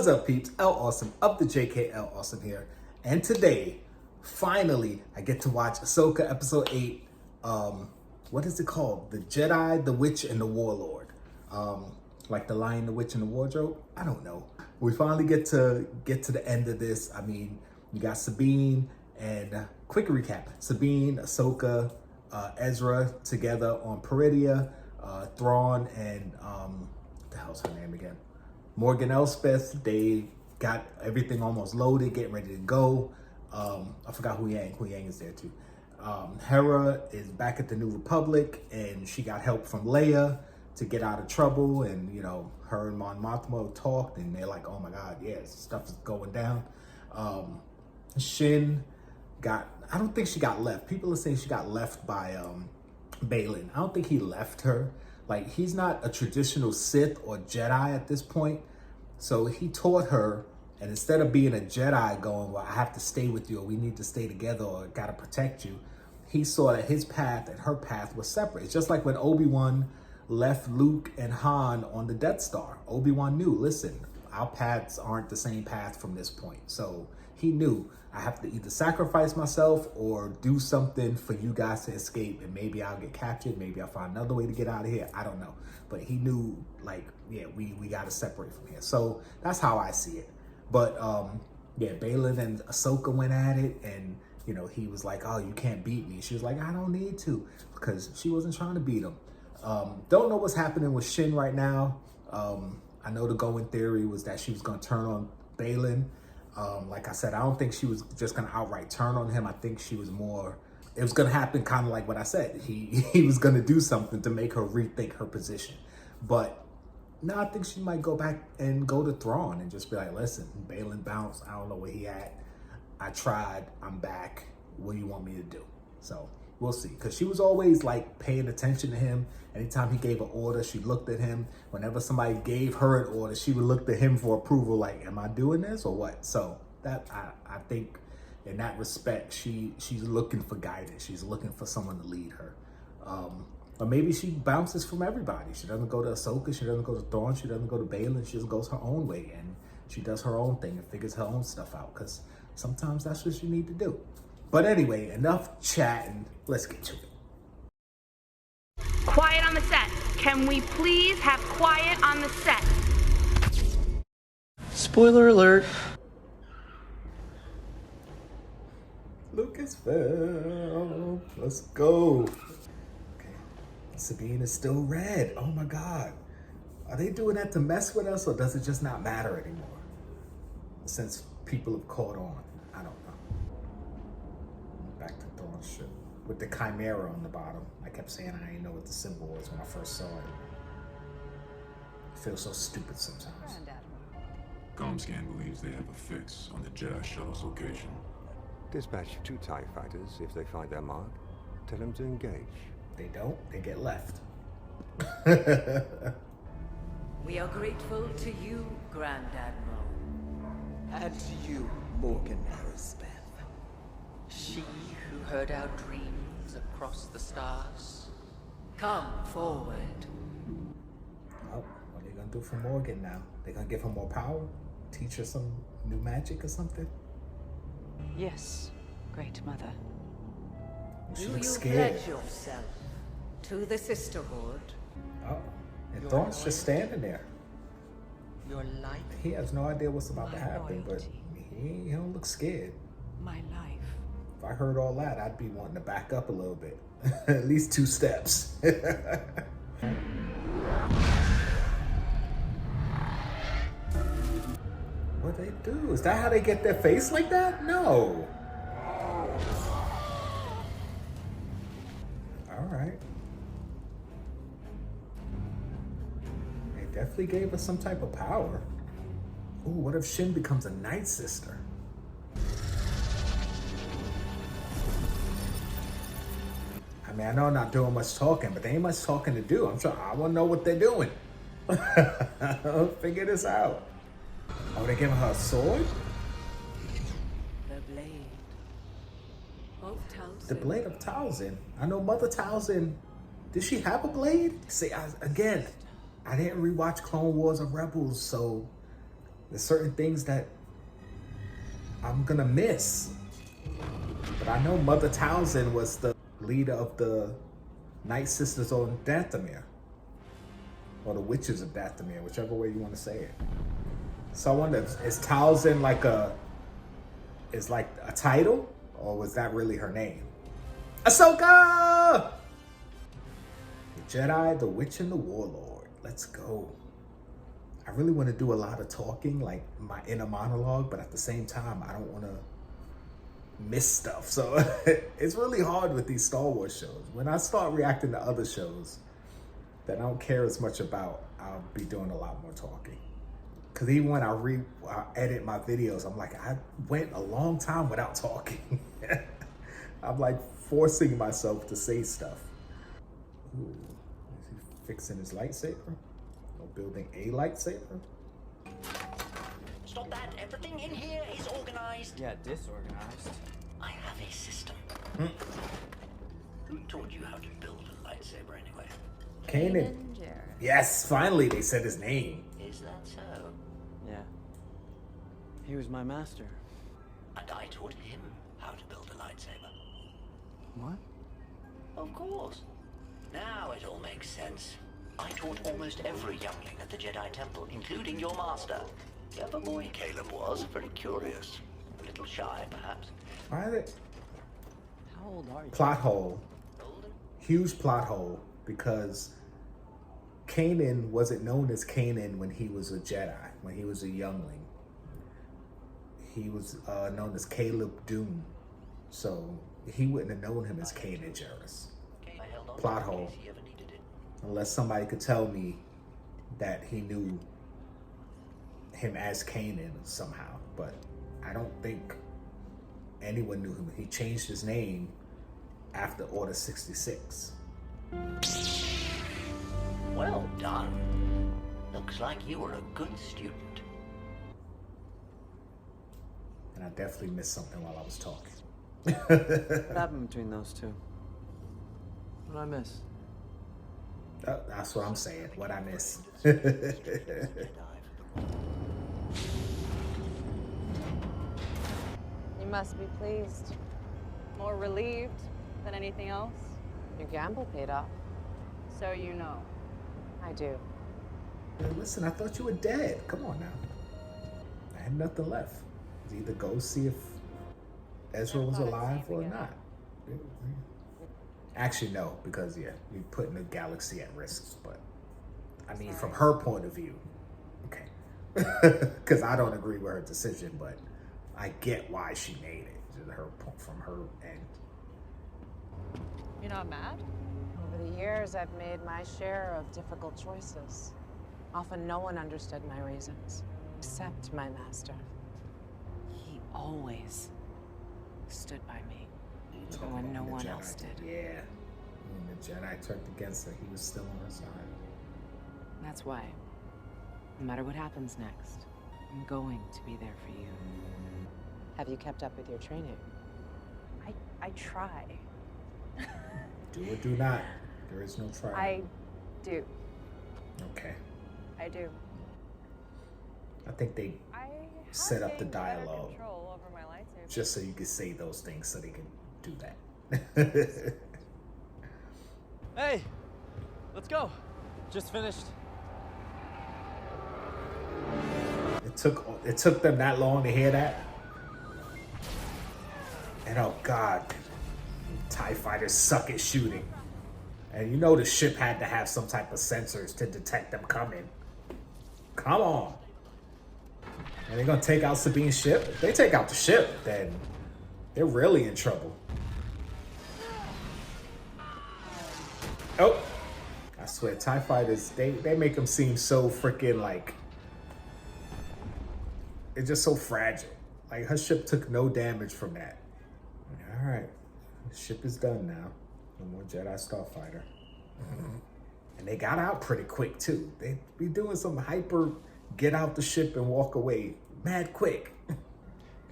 What's up, peeps? L Awesome of the JKL Awesome here. And today, finally, I get to watch Ahsoka episode 8. What is it called? The Jedi, the Witch, and the Warlord. Like the Lion, the Witch, and the Wardrobe? I don't know. We finally get to the end of this. I mean, you got Sabine and quick recap. Sabine, Ahsoka, Ezra together on Peridia, Thrawn, and what the hell's her name again? Morgan Elspeth. They got everything almost loaded, getting ready to go. I forgot Hu Yang. Hu Yang is there too. Hera is back at the New Republic, and she got help from Leia to get out of trouble. And you know, her and Mon Mothma talked, and they're like, "Oh my God, yes, stuff is going down." Shin got. I don't think she got left. People are saying she got left by Balin. I don't think he left her. Like, he's not a traditional Sith or Jedi at this point. So he taught her, and instead of being a Jedi going, well, I have to stay with you, or we need to stay together, or gotta protect you, he saw that his path and her path was separate. It's just like when Obi-Wan left Luke and Han on the Death Star. Obi-Wan knew, listen, our paths aren't the same path from this point. So he knew, I have to either sacrifice myself or do something for you guys to escape, and maybe I'll get captured, maybe I'll find another way to get out of here. I don't know. But he knew, like, yeah, we got to separate from here. So that's how I see it. But yeah, Balin and Ahsoka went at it, and you know, he was like, oh, you can't beat me. She was like, I don't need to, because she wasn't trying to beat him. Don't know what's happening with Shin right now. I know the going theory was that she was going to turn on Balin. Like I said, I don't think she was just going to outright turn on him. I think she was more, it was going to happen kind of like what I said. He was going to do something to make her rethink her position. But no, I think she might go back and go to Thrawn and just be like, listen, Balin bounced. I don't know where he at. I tried. I'm back. What do you want me to do? So we'll see. Because she was always like paying attention to him. Anytime he gave an order, she looked at him. Whenever somebody gave her an order, she would look to him for approval. Like, am I doing this or what? So that I think in that respect, she's looking for guidance. She's looking for someone to lead her. Or maybe she bounces from everybody. She doesn't go to Ahsoka. She doesn't go to Thrawn. She doesn't go to Balin. She just goes her own way, and she does her own thing and figures her own stuff out, because sometimes that's what you need to do. But anyway, enough chatting. Let's get to it. Quiet on the set. Can we please have quiet on the set? Spoiler alert. Lucasfilm. Let's go. Okay. Sabine is still red. Oh my God. Are they doing that to mess with us, or does it just not matter anymore? Since people have caught on. I don't know. Back to Thrawn's ship with the Chimera on the bottom. I kept saying I didn't know what the symbol was when I first saw it. I feel so stupid sometimes. Comscan believes they have a fix on the Jedi shuttle's location. Dispatch 2 TIE fighters if they find their mark. Tell them to engage. They don't, they get left. We are grateful to you, Grand Admiral. And to you, Morgan Elspeth. She who heard our dreams across the stars. Come forward. Oh, what are they gonna do for Morgan now? They gonna give her more power? Teach her some new magic or something? Yes, Great Mother. She Do looks you scared. pledge yourself to the Sisterhood? Oh, and Your Thrawn's just standing there. Your life, He has no idea what's about to My happen, but loyalty. he don't look scared. My life. If I heard all that, I'd be wanting to back up a little bit. At least 2 steps. What they do? Is that how they get their face like that? No. All right. They definitely gave us some type of power. Ooh, what if Shin becomes a Night Sister? I mean, I know I'm not doing much talking, but there ain't much talking to do. I want to know what they're doing. Figure this out. Oh, they're giving her a sword? The blade of Talzin. The blade of Talzin. I know Mother Talzin. Did she have a blade? See, again, I didn't rewatch Clone Wars or Rebels, so There's certain things that I'm gonna miss. But I know Mother Townsend was the leader of the Night Sisters on Dathomir. Or the Witches of Dathomir, whichever way you want to say it. So I wonder, is Townsend like a title? Or was that really her name? Ahsoka! The Jedi, the Witch, and the Warlord. Let's go. I really want to do a lot of talking, like my inner monologue, but at the same time, I don't want to miss stuff. So it's really hard with these Star Wars shows. When I start reacting to other shows that I don't care as much about, I'll be doing a lot more talking. Because even when I edit my videos, I'm like, I went a long time without talking. I'm like forcing myself to say stuff. Ooh, is he fixing his lightsaber? Or building a lightsaber? Stop that! Everything in here is organized. Yeah, disorganized. I have a system. Who taught you how to build a lightsaber anyway? Kanan. Yes, finally they said his name. Is that so? Yeah. He was my master. And I taught him how to build a lightsaber. What? Of course. Now it all makes sense. I taught almost every youngling at the Jedi Temple, including your master. Clever boy Caleb was, very curious. A little shy, perhaps. Why are they? How old are you? Plot hole. Huge plot hole, because Kanan wasn't known as Kanan when he was a Jedi, when he was a youngling. He was known as Caleb Doom. So he wouldn't have known him as Kanan Jarrus. Plot hole. Unless somebody could tell me that he knew him as Kanan somehow. But I don't think anyone knew him. He changed his name after Order 66. Well done. Looks like you were a good student. And I definitely missed something while I was talking. What happened between those two? What did I miss? That's what I'm saying. What I miss. You must be pleased. More relieved than anything else. Your gamble paid off. So you know. I do. Hey, listen, I thought you were dead. Come on now. I had nothing left. Either go see if Ezra was alive or not. Actually, no, because yeah, you're putting the galaxy at risk. But I mean, from her point of view, okay, because I don't agree with her decision, but I get why she made it. From her end. You're not mad? Over the years, I've made my share of difficult choices. Often no one understood my reasons, except my master. He always stood by me, even when no one else did. Yeah. When the Jedi turned against her, he was still on her side. That's why, no matter what happens next, I'm going to be there for you. Have you kept up with your training? I try. Do or do not. There is no try. I do. Okay. I do. I think they set up the dialogue Control over my lightsaber. just so you can say those things so they can do that. Hey! Let's go! Just finished. It took them that long to hear that. And oh God, TIE fighters suck at shooting. And you know the ship had to have some type of sensors to detect them coming. Come on. And they're gonna take out Sabine's ship? If they take out the ship, then they're really in trouble. Oh, I swear, TIE fighters, they make them seem so freaking like, it's just so fragile. Like her ship took no damage from that. All right, the ship is done now. No more Jedi Starfighter. And they got out pretty quick too. They be doing some hyper get out the ship and walk away mad quick.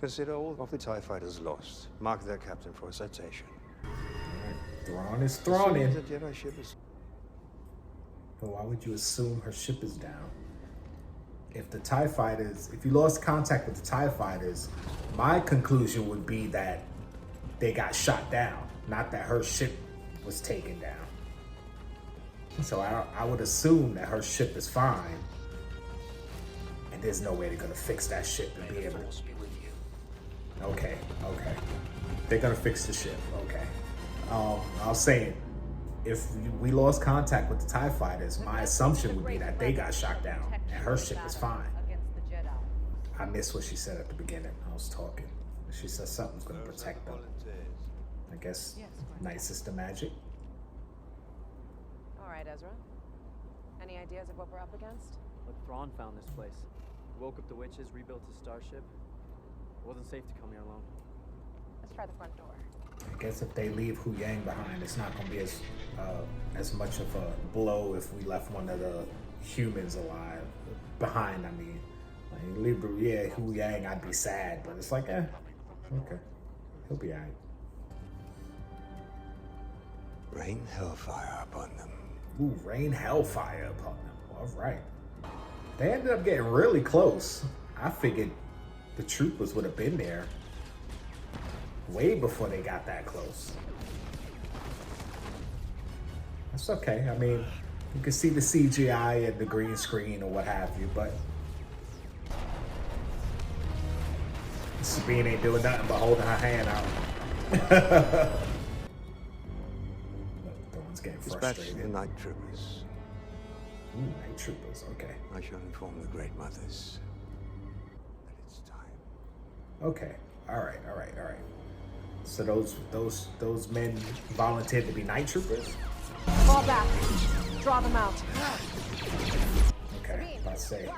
Consider all of the TIE fighters lost. Mark their captain for a citation. Thrawn is Thrawning. The Jedi ship is... But why would you assume her ship is down? if the TIE fighters, if you lost contact with the TIE fighters, my conclusion would be that they got shot down, not that her ship was taken down. So I would assume that her ship is fine, and there's no way they're gonna fix that ship and be able to. Okay. They're gonna fix the ship. Okay. I was saying, if we lost contact with the TIE fighters, my assumption would be that they got shot down and her ship is fine. I missed what she said at the beginning. I was talking. She said something's gonna protect them. I guess Night Sister magic. All right, Ezra. Any ideas of what we're up against? Look, Thrawn found this place. He woke up the witches, rebuilt his starship. It wasn't safe to come here alone. Let's try the front door. I guess if they leave Hu Yang behind, it's not gonna be as much of a blow if we left one of the humans alive behind. I mean, like, leave the Hu Yang, I'd be sad, but it's like, okay, he'll be alright. Rain hellfire upon them. Ooh, rain hellfire upon them. All right. They ended up getting really close. I figured the troopers would have been there way before they got that close. That's okay. I mean, you can see the CGI and the green screen or what have you, but Sabine ain't doing nothing but holding her hand out. The one's getting Dispatch frustrated. the night troopers. Ooh, night troopers, okay. I shall inform the Great Mothers that it's time. Okay. All right. So those men volunteered to be night troopers? Fall back. Draw them out. Okay, let's say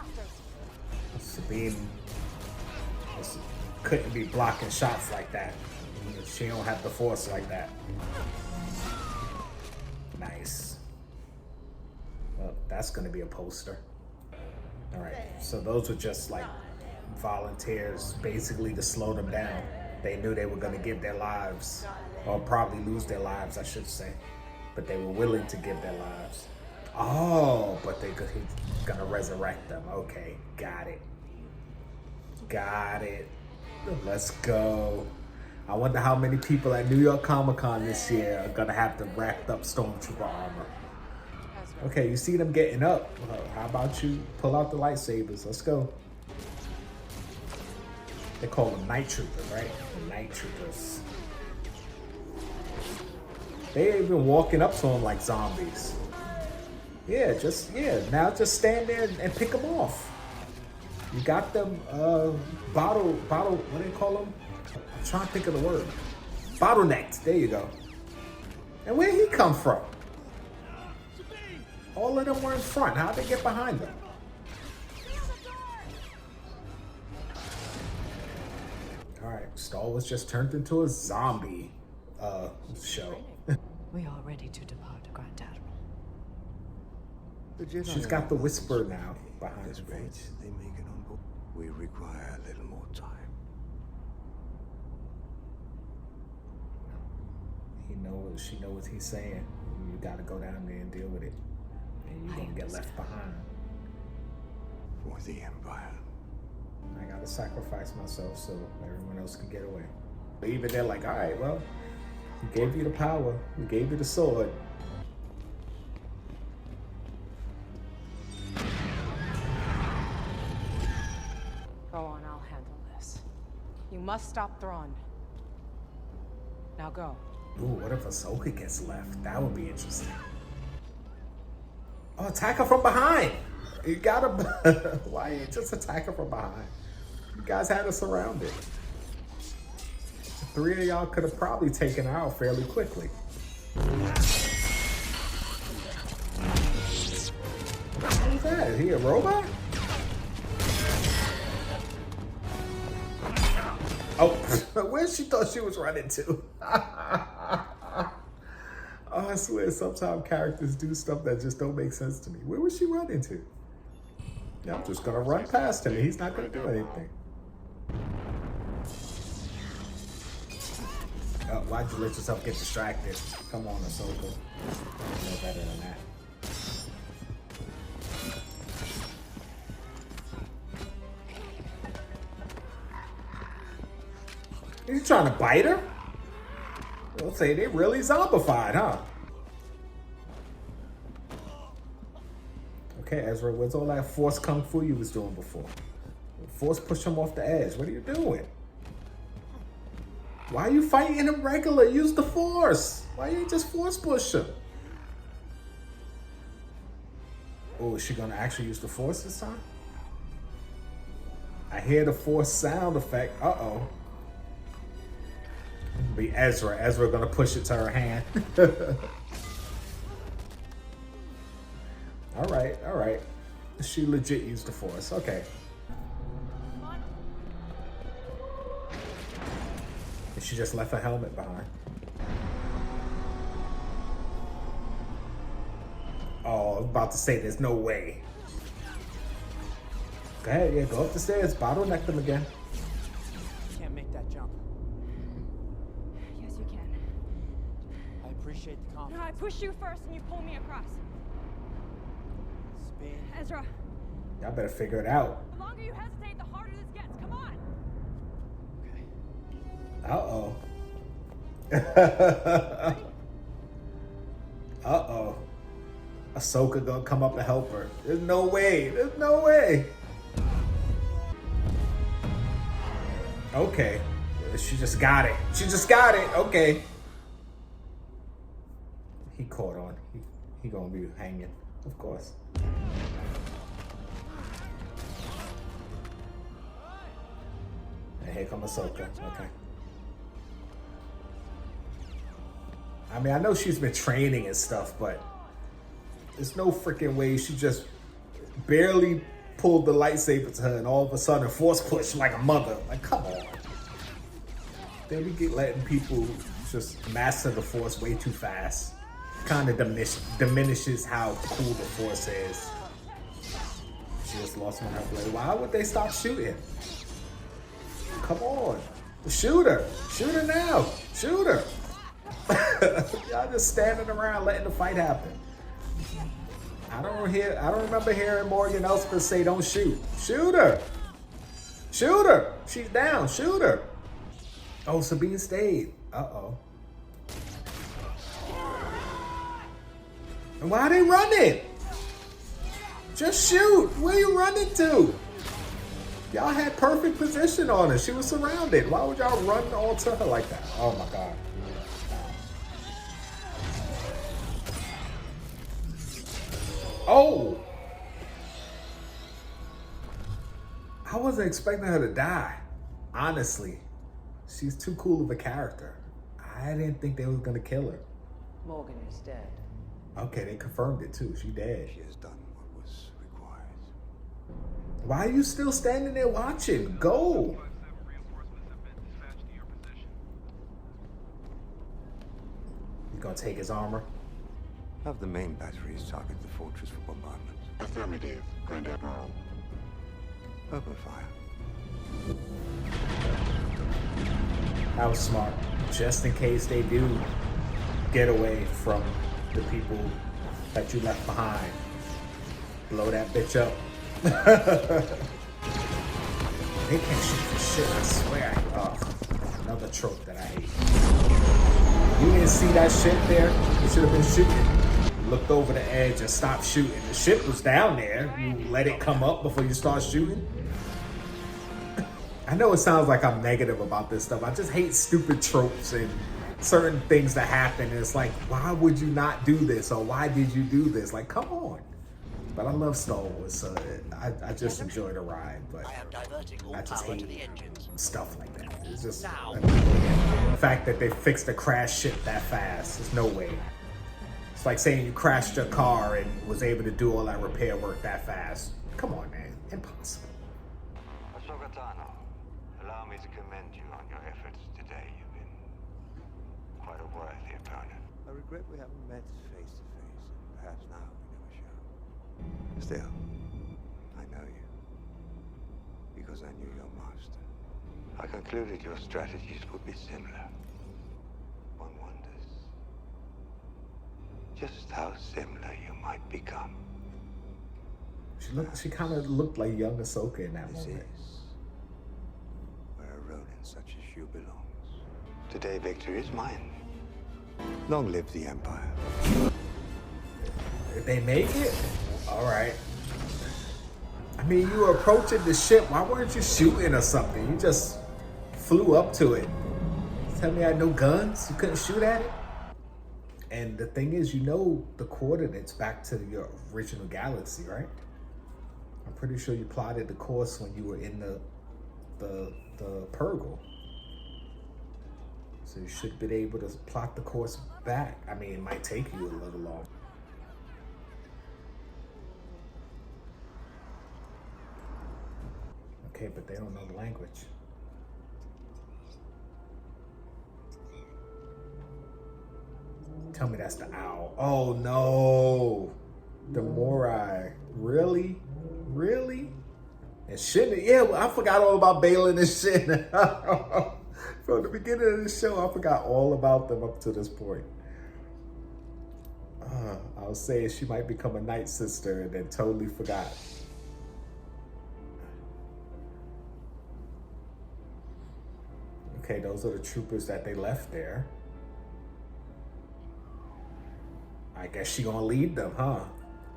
Sabine couldn't be blocking shots like that. She don't have the force like that. Nice. Well, that's gonna be a poster. All right, so those were just like volunteers, basically to slow them down. They knew they were gonna give their lives, or probably lose their lives, I should say, but they were willing to give their lives. Oh, but he's gonna resurrect them. Okay, got it. Let's go. I wonder how many people at New York Comic Con this year are gonna have the wrapped up Stormtrooper armor. Okay, you see them getting up. Well, how about you pull out the lightsabers? Let's go. They call them night troopers, right? The night troopers. They ain't even walking up to them like zombies. Now just stand there and pick them off. You got them bottle, what do they call them? I'm trying to think of the word. Bottlenecked, there you go. And where'd he come from? All of them were in front. How'd they get behind them? All right, Star Wars just turned into a zombie show. We are ready to depart, Grand Admiral. The Jedi She's got the whisper now behind this her rate, face. they make it on board. We require a little more time. She knows what he's saying. You gotta go down there and deal with it. And you're gonna get left behind. For the Empire. I gotta sacrifice myself so everyone else can get away. But even they're like, all right, well, we gave you the power. We gave you the sword. Go on, I'll handle this. You must stop Thrawn. Now go. Ooh, what if Ahsoka gets left? That would be interesting. Oh, attack her from behind. You gotta, why you just attack her from behind? You guys had her surrounded. The three of y'all could have probably taken her out fairly quickly. What is that? Is he a robot? Oh, where she thought she was running to? Oh, I swear, sometimes characters do stuff that just don't make sense to me. Where was she running to? Yeah, I'm just gonna run past him and he's not gonna do anything. Oh, why'd you let yourself get distracted? Come on, Ahsoka. You know better than that. He's trying to bite her? They'll say they really zombified, huh? Okay, Ezra, where's all that force kung fu you was doing before? Force push him off the edge. What are you doing? Why are you fighting him regular? Use the force. Why you just force push him? Oh, is she gonna actually use the force this time? I hear the force sound effect. Uh-oh. It'll be Ezra. Ezra gonna push it to her hand. All right, all right. She legit used the force. Okay. And she just left her helmet behind. Oh, I was about to say there's no way. Go ahead, yeah, go up the stairs, bottleneck them again. Can't make that jump. Yes, you can. I appreciate the No, confidence. I push you first and you pull me across. Spin. Ezra, Y'all better figure it out. the longer you hesitate, the harder this gets. Come on. Okay. Uh-oh. Uh-oh. Ahsoka gonna come up and help her. There's no way. There's no way. Okay. She just got it. She just got it. Okay. He caught on. He gonna be hanging, of course. And here comes Ahsoka. Okay. I mean, I know she's been training and stuff, but there's no freaking way she just barely pulled the lightsaber to her and all of a sudden force push like a mother. Like, come on. Then we get letting people just master the force way too fast. Kind of diminishes how cool the force is. She just lost one of her blade. Why would they stop shooting? Come on. Shoot her. Shoot her now. Shoot her. Y'all just standing around letting the fight happen. I don't remember hearing Morgan Elsbeth say don't shoot. Shoot her. Shoot her. She's down. Shoot her. Oh, Sabine stayed. Uh-oh. And why are they running? Just shoot. Where you running to? Y'all had perfect position on her. She was surrounded. Why would y'all run all to her like that? Oh my God. Oh! I wasn't expecting her to die. Honestly. She's too cool of a character. I didn't think they was gonna kill her. Morgan is dead. Okay, they confirmed it too. She dead. She has done what was required. Why are you still standing there watching? Go! You gonna take his armor? Have the main batteries target the fortress for bombardment. Affirmative, Grand Admiral. Open fire. That was smart. Just in case they do get away from the people that you left behind. Blow that bitch up. They can't shoot for shit, I swear. Oh, another trope that I hate. You didn't see that shit there? You should have been shooting. You looked over the edge and stopped shooting. The ship was down there. You let it come up before you start shooting. I know it sounds like I'm negative about this stuff. I just hate stupid tropes and certain things that happen. And it's like, why would you not do this? Or why did you do this? Like, come on. But I love Star Wars, so I just enjoy the ride. But I am diverting all I just power to hate the engines. stuff like that. It's just Now. the fact that they fixed a crash ship that fast. There's no way. It's like saying you crashed your car and was able to do all that repair work that fast. Come on, man. Impossible. Ahsoka Tano, allow me to commend you on your efforts today. You've been quite a worthy opponent. I regret we haven't met face to face, and perhaps now we never shall. Still, I know you. Because I knew your master. I concluded your strategies would be similar. One wonders just how similar you might become. She kind of looked like young Ahsoka in that This moment. is where a Ronin such as you belongs. Today, victory is mine. Long live the Empire. If they make it, all right. I mean, you were approaching the ship. Why weren't you shooting or something? You just flew up to it. Tell me I had no guns? You couldn't shoot at it? And the thing is, you know the coordinates back to your original galaxy, right? I'm pretty sure you plotted the course when you were in the Purgle. So you should be able to plot the course back. I mean, it might take you a little long. Okay, but they don't know the language. Tell me that's the owl. Oh no. The Morai. Really? Really? And Shin, yeah, well, I forgot all about Balin and Shin. From the beginning of the show, I forgot all about them up to this point. I was saying she might become a Night Sister and then totally forgot. Okay, those are the troopers that they left there. I guess she gonna lead them, huh?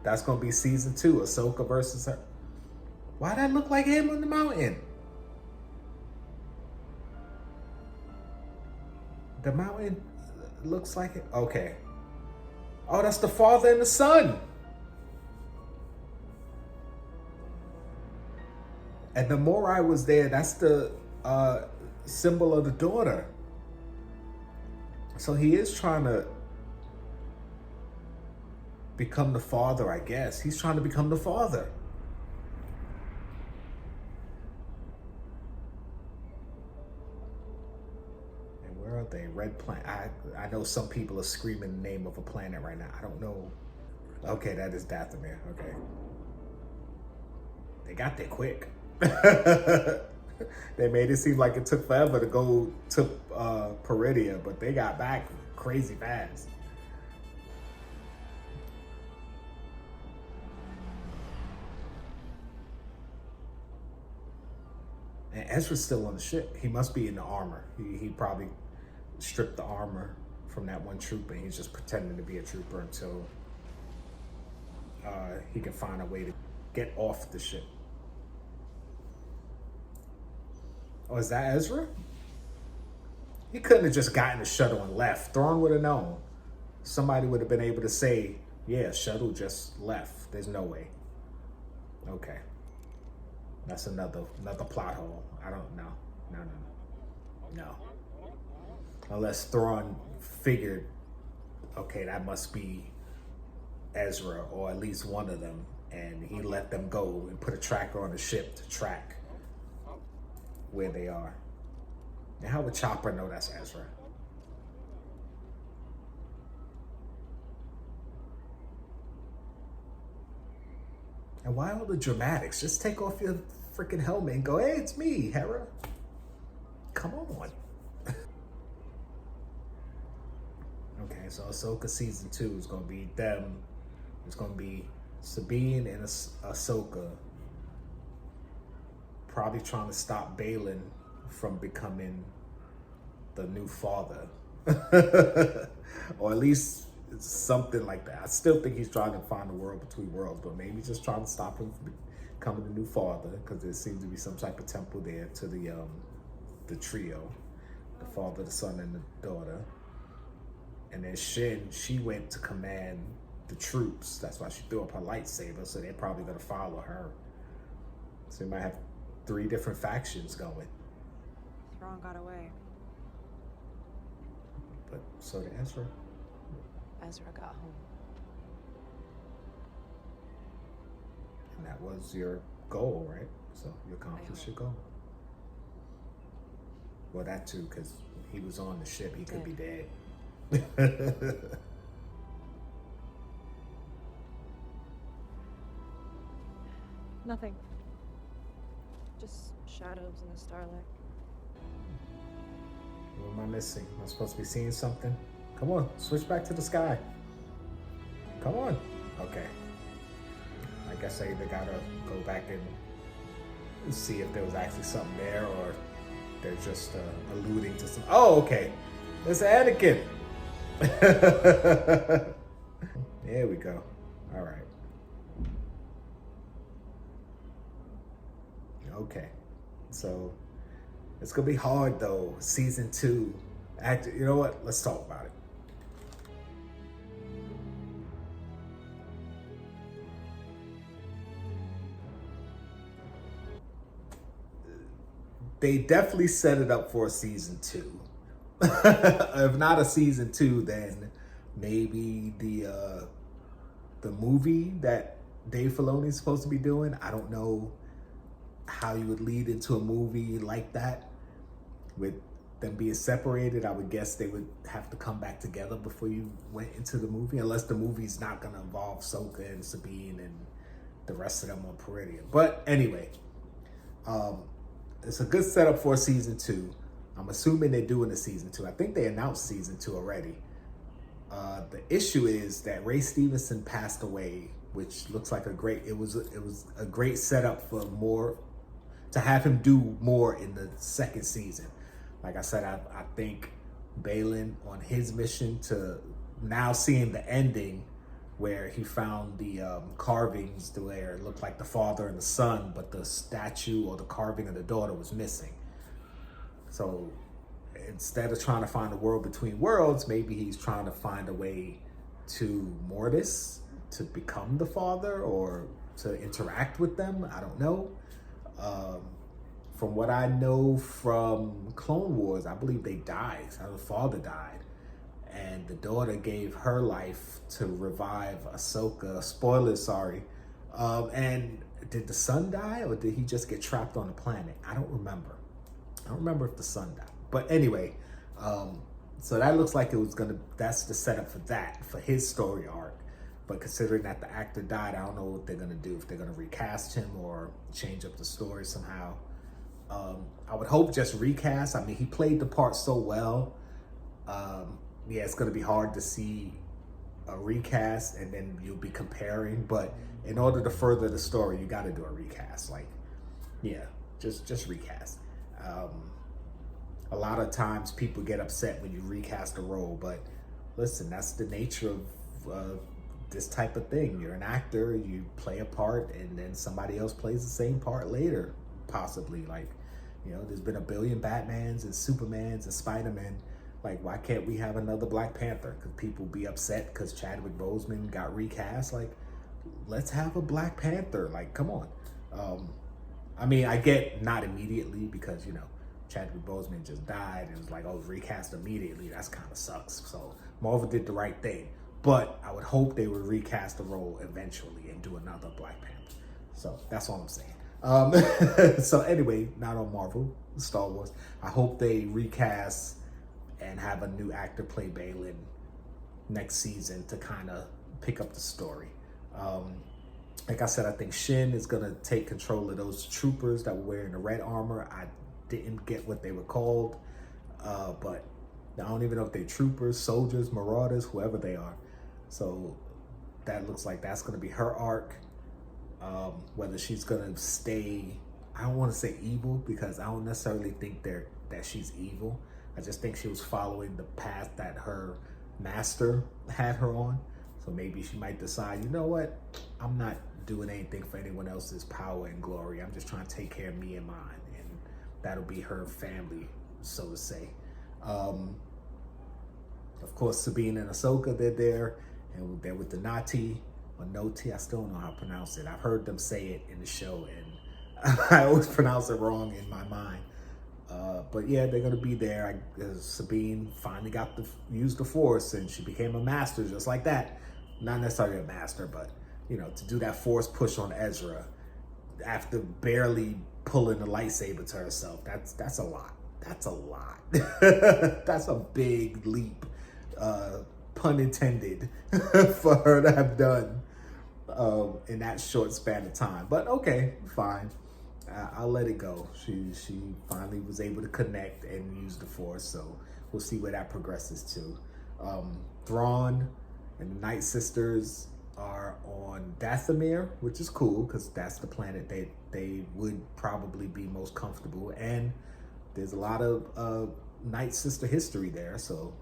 That's gonna be season 2, Ahsoka versus her. Why that look like him on the mountain? The mountain looks like it. Okay. Oh, that's the father and the son. And the Morai was there. That's the symbol of the daughter. So he is trying to become the father, I guess. He's trying to become the father. And where are they? Red planet. I know some people are screaming the name of a planet right now. I don't know. Okay, that is Dathomir. Okay. They got there quick. They made it seem like it took forever to go to Peridia, but they got back crazy fast. And Ezra's still on the ship. He must be in the armor. He probably stripped the armor from that one trooper. He's just pretending to be a trooper until he can find a way to get off the ship. Oh, is that Ezra? He couldn't have just gotten the shuttle and left. Thrawn would have known. Somebody would have been able to say, yeah, shuttle just left. There's no way. Okay. That's another plot hole. I don't know. No. Unless Thrawn figured, okay, that must be Ezra or at least one of them, and he let them go and put a tracker on the ship to track where they are. And how would Chopper know that's Ezra? And why all the dramatics? Just take off your freaking helmet and go, hey, it's me, Hera. Come on. Okay, so Ahsoka season 2 is going to be them. It's going to be Sabine and Ahsoka probably trying to stop Balin from becoming the new father. Or at least something like that. I still think he's trying to find the world between worlds, but maybe just trying to stop him from becoming the new father, because there seems to be some type of temple there to the trio, the father, the son, and the daughter. And then Shin, she went to command the troops. That's why she threw up her lightsaber, so they're probably gonna follow her. So they might have 3 different factions going. Thrawn got away. But so did Ezra. Ezra got home. And that was your goal, right? So you accomplished your goal. Well, that too, because he was on the ship. He could be dead. Nothing. Just shadows in the starlight. What am I missing? Am I supposed to be seeing something? Come on, switch back to the sky. Come on. Okay. I guess I either gotta go back and see if there was actually something there, or they're just alluding to some. Oh, okay. It's Anakin. There we go. All right. Okay. So it's gonna be hard though. Season 2. You know what? Let's talk about it. They definitely set it up for a season 2. If not a season 2, then maybe the movie that Dave Filoni is supposed to be doing. I don't know how you would lead into a movie like that with them being separated. I would guess they would have to come back together before you went into the movie, unless the movie's not going to involve Ahsoka and Sabine and the rest of them on Peridian. But anyway, it's a good setup for season 2. I'm assuming they're doing a season 2. I think they announced season 2 already. The issue is that Ray Stevenson passed away, which looks like it was a great setup for more, to have him do more in the second season. Like I said, I think Baylan on his mission to now seeing the ending where he found the carvings where it looked like the father and the son, but the statue or the carving of the daughter was missing. So instead of trying to find a world between worlds, maybe he's trying to find a way to Mortis to become the father or to interact with them. I don't know. From what I know from Clone Wars, I believe they died. The father died, and the daughter gave her life to revive Ahsoka. Spoilers, sorry. And did the son die, or did he just get trapped on the planet? I don't remember. I don't remember if the son died. But anyway, so that looks like that's the setup for that, for his story arc. But considering that the actor died, I don't know what they're gonna do, if they're gonna recast him or change up the story somehow. I would hope just recast. I mean, he played the part so well. Yeah, it's gonna be hard to see a recast and then you'll be comparing, but in order to further the story, you gotta do a recast. Like, yeah, just recast. A lot of times people get upset when you recast a role, but listen, that's the nature of this type of thing. You're an actor, you play a part, and then somebody else plays the same part later, possibly. Like, you know, there's been a billion Batmans and Supermans and Spider-Man. Like, why can't we have another Black Panther? Could people be upset because Chadwick Boseman got recast? Like, let's have a Black Panther. Like, come on. I mean, I get not immediately because, you know, Chadwick Boseman just died and it was like, oh, recast immediately. That's kind of sucks. So Marvel did the right thing. But I would hope they would recast the role eventually and do another Black Panther. So that's all I'm saying. So anyway, not on Marvel, Star Wars. I hope they recast and have a new actor play Baylan next season to kind of pick up the story. Like I said, I think Shin is going to take control of those troopers that were wearing the red armor. I didn't get what they were called, but I don't even know if they're troopers, soldiers, marauders, whoever they are. So that looks like that's going to be her arc. Whether she's going to stay, I don't want to say evil because I don't necessarily think that she's evil. I just think she was following the path that her master had her on. So maybe she might decide, you know what, I'm not doing anything for anyone else's power and glory. I'm just trying to take care of me and mine. And that'll be her family, so to say. Of course, Sabine and Ahsoka, they're there. And they're with the Nati, or Noti, I still don't know how to pronounce it. I've heard them say it in the show, and I always pronounce it wrong in my mind. But yeah, they're gonna be there. Sabine finally got to use the Force, and she became a master just like that. Not necessarily a master, but you know, to do that Force push on Ezra after barely pulling the lightsaber to herself. That's a lot. That's a lot. That's a big leap. Pun intended, for her to have done in that short span of time. But okay, fine. I'll let it go. She finally was able to connect and use the Force, so we'll see where that progresses to. Thrawn and the Night Sisters are on Dathomir, which is cool because that's the planet they would probably be most comfortable. And there's a lot of Night Sister history there, so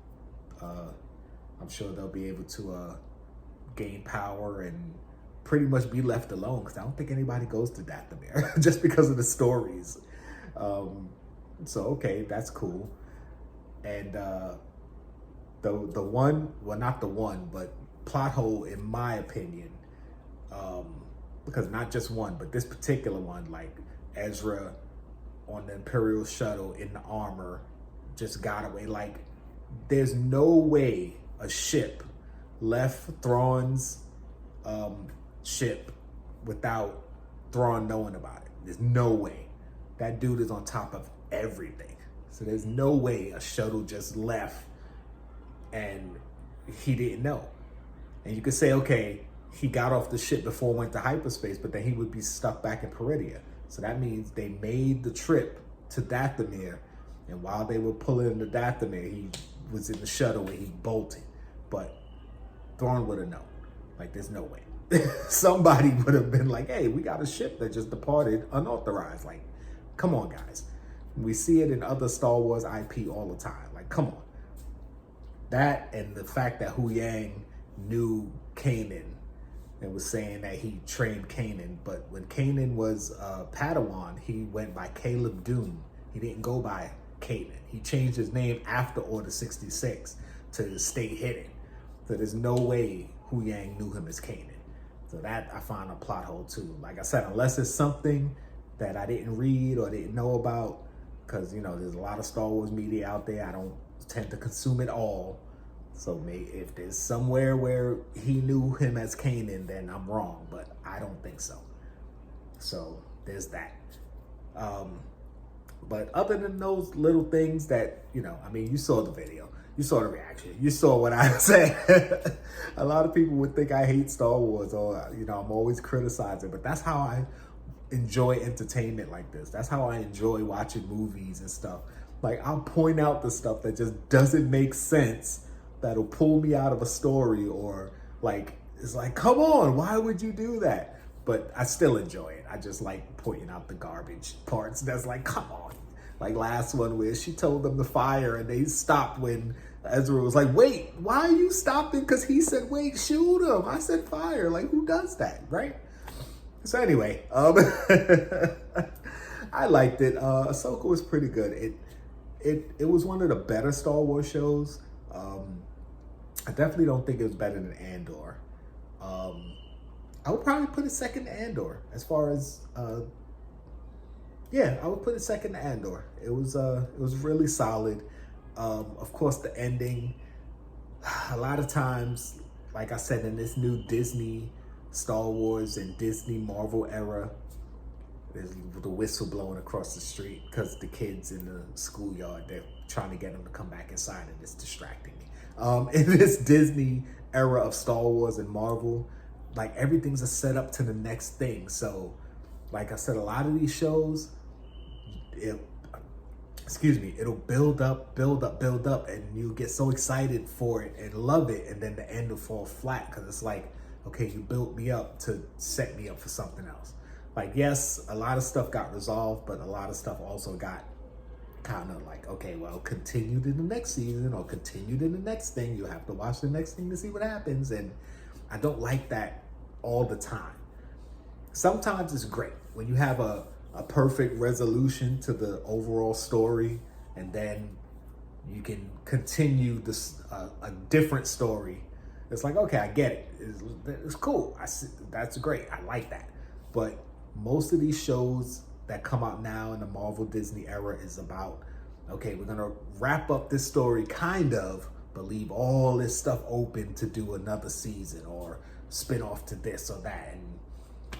I'm sure they'll be able to gain power and pretty much be left alone, because I don't think anybody goes to Dathomir just because of the stories. So okay, that's cool. And the one, well, not the one, but plot hole in my opinion, because not just one, but this particular one, like Ezra on the Imperial shuttle in the armor just got away. Like, there's no way a ship left Thrawn's ship without Thrawn knowing about it. There's no way. That dude is on top of everything. So there's no way a shuttle just left and he didn't know. And you could say, okay, he got off the ship before it went to hyperspace, but then he would be stuck back in Peridia. So that means they made the trip to Dathomir, and while they were pulling into Dathomir, he was in the shuttle and he bolted. But Thrawn would have known. Like, there's no way. Somebody would have been like, hey, we got a ship that just departed unauthorized. Like, come on, guys. We see it in other Star Wars IP all the time. Like, come on. That, and the fact that Hu Yang knew Kanan and was saying that he trained Kanan, but when Kanan was Padawan, he went by Caleb Dune. He didn't go by Kanan. He changed his name after Order 66 to stay hidden. So there's no way Hu Yang knew him as Kanan. So that I find a plot hole too. Like I said, unless it's something that I didn't read or didn't know about, because, you know, there's a lot of Star Wars media out there. I don't tend to consume it all. So maybe if there's somewhere where he knew him as Kanan, then I'm wrong, but I don't think so. So there's that. But other than those little things that, you know, I mean, you saw the video, you saw the reaction, you saw what I said. A lot of people would think I hate Star Wars, or, you know, I'm always criticizing, but that's how I enjoy entertainment like this. That's how I enjoy watching movies and stuff. Like, I'll point out the stuff that just doesn't make sense, that'll pull me out of a story, or like, it's like, come on, why would you do that? But I still enjoy it. I just like pointing out the garbage parts. That's like, come on. Like last one where she told them to fire and they stopped when Ezra was like, wait, why are you stopping? Because he said, wait, shoot him. I said fire. Like, who does that, right? So anyway, I liked it. Ahsoka was pretty good. It was one of the better Star Wars shows. I definitely don't think it was better than Andor. I would probably put it second to Andor as far as, yeah, I would put it second to Andor. It was really solid. Of course, the ending, a lot of times, like I said, in this new Disney Star Wars and Disney Marvel era, there's the whistle blowing across the street because the kids in the schoolyard, they're trying to get them to come back inside, and it's distracting me. In this Disney era of Star Wars and Marvel, like, everything's a setup to the next thing. So, like I said, a lot of these shows, it'll build up, and you get so excited for it and love it, and then the end will fall flat because it's like, okay, you built me up to set me up for something else. Like, yes, a lot of stuff got resolved, but a lot of stuff also got kind of like, okay, well, continued in the next season or continued in the next thing. You have to watch the next thing to see what happens. And I don't like that all the time. Sometimes it's great when you have a perfect resolution to the overall story, and then you can continue this a different story. It's like, okay, I get it. It's cool. That's great. I like that. But most of these shows that come out now in the Marvel Disney era is about, okay, we're gonna wrap up this story kind of, but leave all this stuff open to do another season or spin off to this or that. And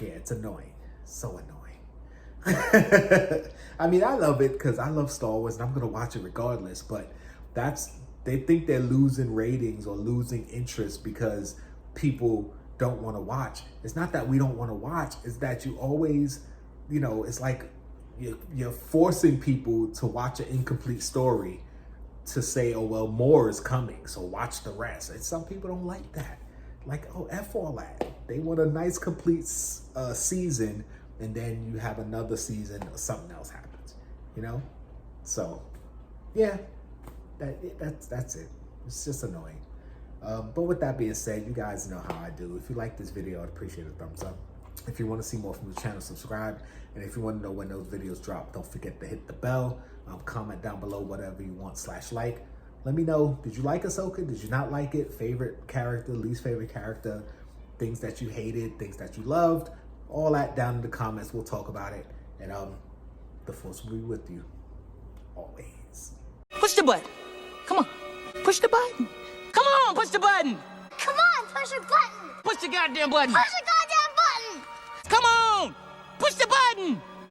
yeah, it's annoying. So annoying. I mean, I love it because I love Star Wars and I'm gonna watch it regardless, but they think they're losing ratings or losing interest because people don't want to watch. It's not that we don't want to watch, it's that you always, you know, it's like you're forcing people to watch an incomplete story to say, oh, well, more is coming, so watch the rest. And some people don't like that. Like, oh, F all that. They want a nice, complete season, and then you have another season or something else happens, you know? So, yeah, that's it. It's just annoying. But with that being said, you guys know how I do. If you like this video, I'd appreciate a thumbs up. If you want to see more from the channel, subscribe. And if you want to know when those videos drop, don't forget to hit the bell. Comment down below whatever you want / like. Let me know, did you like Ahsoka? Did you not like it? Favorite character, least favorite character, things that you hated, things that you loved, all that down in the comments. We'll talk about it. And the Force will be with you always. Push the button. Come on. Push the button. Come on, push the button. Come on, push the button. Push the goddamn button. Push the goddamn button. Come on. Push the button.